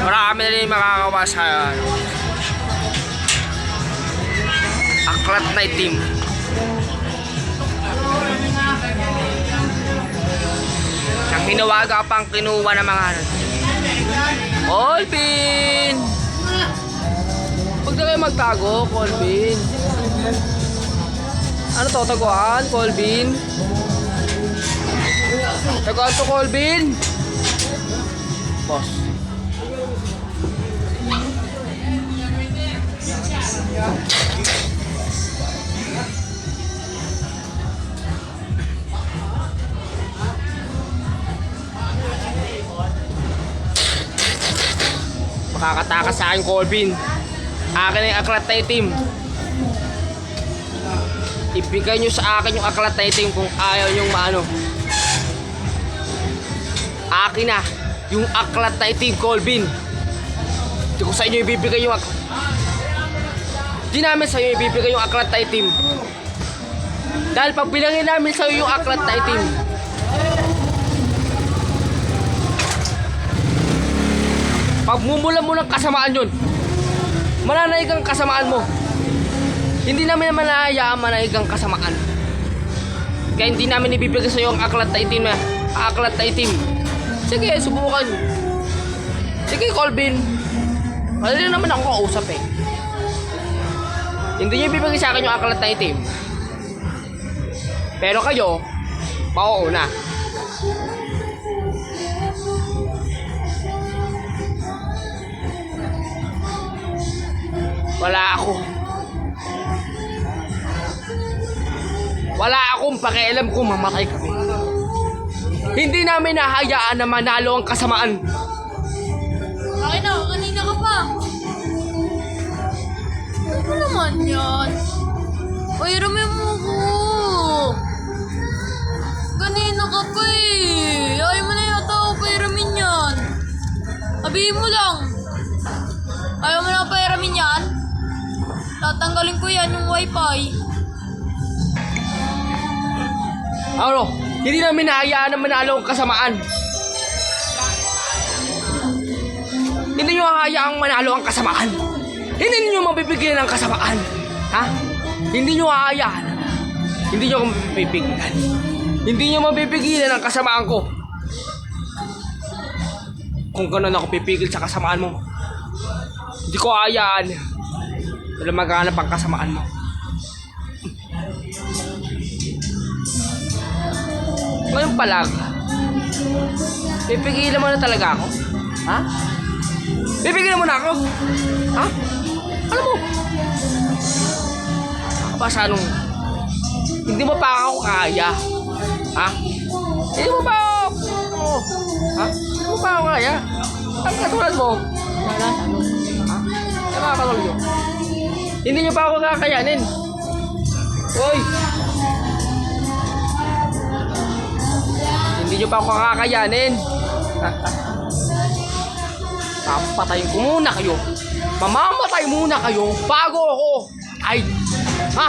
Marami na rin makakawa sa aklat na itim. Ang hinawaga pang kinuha ng mga Colvin! Huwag na kayo magtago, Colvin. Ano to, taguan, Colvin? Taguan to, Colvin? Boss. Makakatakas sa akin, Colvin. Akin na yung aklat na itim. Ibigay nyo sa akin yung aklat na itim kung ayaw nyong maano. Akin na yung aklat na itim, Colvin. Hindi ko sa inyo ibibigay yung aklat. Hindi namin sa inyo ibibigay yung aklat na itim. Dahil pag bilangin namin sa inyo yung aklat na itim, pagmumula mo ng kasamaan yun, mananaig ang kasamaan mo. Hindi namin naman nahayaan manaig ang kasamaan. Kaya hindi namin ibibigay sa iyo ang aklat na itim na aklat na itim. Sige, subukan. Sige, Colvin. Wala rin naman ako kausap eh. Hindi niyo ibibigay sa akin yung aklat na itim. Pero kayo, mauuna. Wala akong pakialam kung mamatay kami. Hindi namin nahayaan na manalo ang kasamaan. Akin na, kanina ka pa. Ano naman yan? Pahiramin mo ko. Kanina ka pa eh. Ayaw mo na yata ako pahiramin yan. Sabihin mo lang. Ayaw mo na pahiramin yan? Tatanggalin ko yan yung wifi. Ano? Hindi namin nahayaan na manalo ang kasamaan. Hindi nyo hahayaang manalo ang kasamaan. Hindi nyo mabibigyan ng kasamaan. Ha? Hindi nyo hahayaan. Hindi nyo mabibigyan. Hindi nyo mabibigyan ang kasamaan ko. Kung gano'n ako pipigil sa kasamaan mo, hindi ko hahayaan na maghanap ang kasamaan mo. Ngayon pa lang, pipigilan mo na talaga ako? Ha? Pipigilan mo na ako? Ha? Alam mo, basta nung hindi mo pa ako kaya. Ha? Hindi mo pa ako. Ha? Hindi mo pa ako kaya. Ang katulad mo. Wala, ano? Ha? Ano mga katulad mo? Hindi nyo pa ako kakayanin. Hoy! Hindi nyo pa ako kakayanin. Papatayin ko muna kayo. Mamamatay muna kayo bago ako. Ay! Ha?